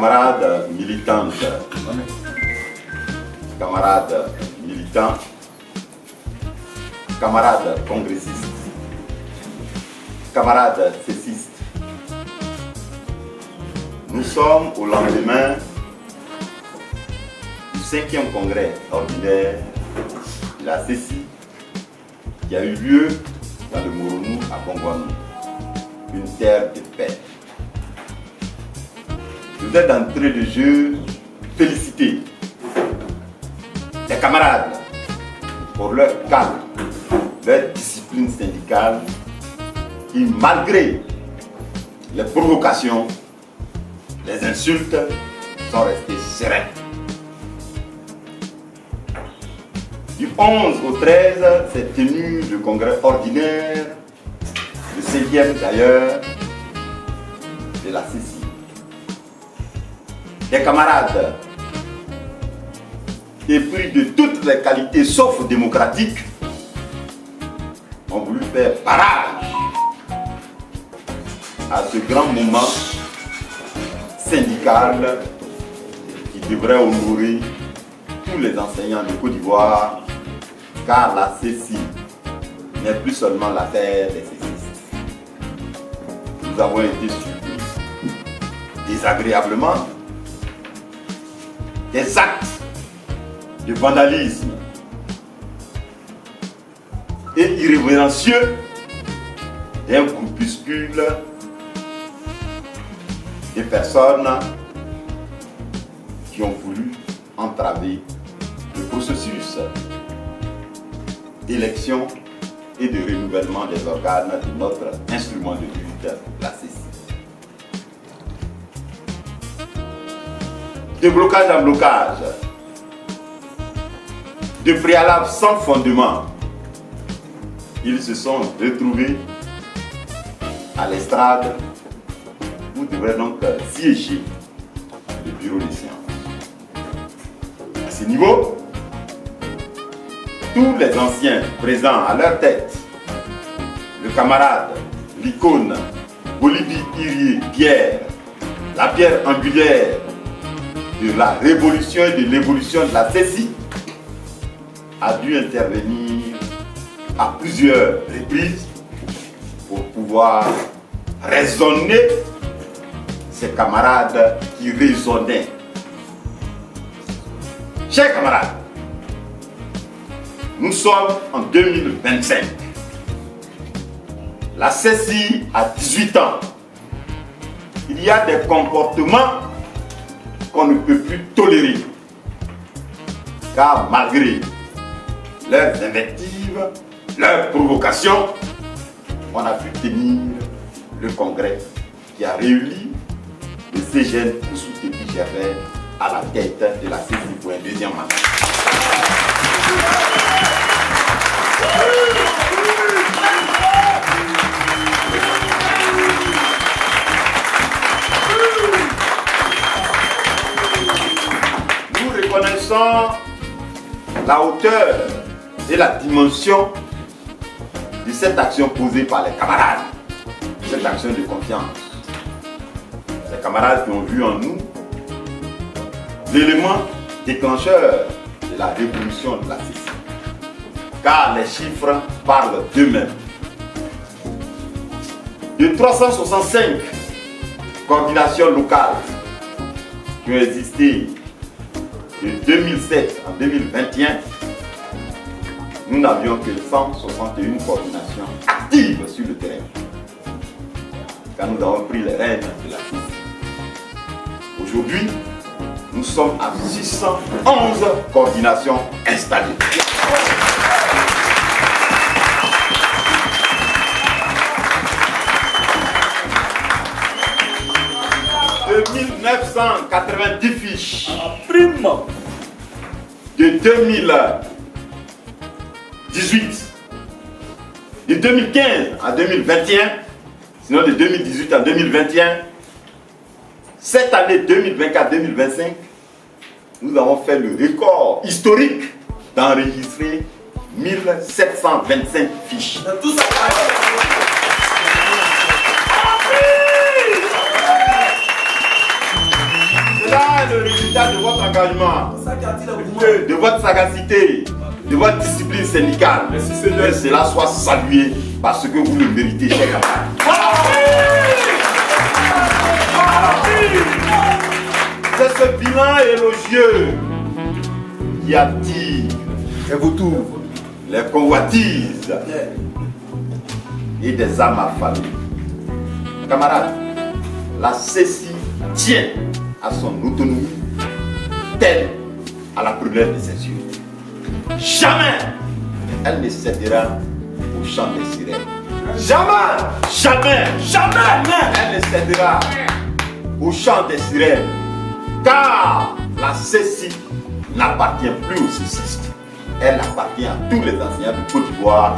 Camarades militantes, camarades militants, camarades congressistes, camarades cessistes, nous sommes au lendemain du 5e congrès ordinaire de la CECI qui a eu lieu dans le Moronou à Bongouanou, une terre de paix. Je voudrais d'entrée de jeu féliciter les camarades pour leur calme, leur discipline syndicale qui, malgré les provocations, les insultes, sont restés sereins. Du 11 au 13, s'est tenu le congrès ordinaire, le 5e d'ailleurs, de la CECI. Des camarades épris de toutes les qualités sauf démocratiques ont voulu faire barrage à ce grand moment syndical qui devrait honorer tous les enseignants de Côte d'Ivoire, car la CECI n'est plus seulement l'affaire des cécistes. Nous avons été surpris désagréablement des actes de vandalisme et irrévérencieux d'un groupuscule de personnes qui ont voulu entraver le processus d'élection et de renouvellement des organes de notre instrument de lutte, la CECI. De blocage en blocage, de préalable sans fondement, ils se sont retrouvés à l'estrade où devrait donc siéger le bureau des séances. À ce niveau, tous les anciens présents à leur tête, le camarade, l'icône, Bolivie Irié Pierre, la pierre angulaire de la révolution et de l'évolution de la CECI, a dû intervenir à plusieurs reprises pour pouvoir raisonner ces camarades qui raisonnaient. Chers camarades, nous sommes en 2025. La CECI a 18 ans. Il y a des comportements qu'on ne peut plus tolérer. Car malgré leurs invectives, leurs provocations, on a pu tenir le congrès qui a réuni le CGN Oussoutépi-Gervais à la tête de la CECI pour un deuxième mandat. Nous reconnaissons la hauteur et la dimension de cette action posée par les camarades, cette action de confiance. Les camarades qui ont vu en nous l'élément déclencheur de la révolution de la CECI. Car les chiffres parlent d'eux-mêmes. De 365 coordinations locales qui ont existé de 2007 en 2021, nous n'avions que 161 coordinations actives sur le terrain. Quand nous avons pris les rênes de la CECI. Aujourd'hui, nous sommes à 611 coordinations installées. De 1990 fiches. Prime. De 2018. De 2015 à 2021. Sinon de 2018 à 2021. Cette année 2024-2025, nous avons fait le record historique d'enregistrer 1725 fiches. engagement, de votre sagacité, de votre discipline syndicale. Merci Seigneur. Que cela soit salué parce que vous le méritez, chers camarades. C'est ce bilan élogieux qui attire et vous tous les convoitises et des âmes affamées. Camarades, la CECI tient à son autonomie telle à la première de ses yeux. Jamais elle ne cédera au chant des sirènes. Jamais, jamais, jamais elle ne cédera au chant des sirènes. Car la CECI n'appartient plus aux cécistes. Elle appartient à tous les enseignants de Côte d'Ivoire.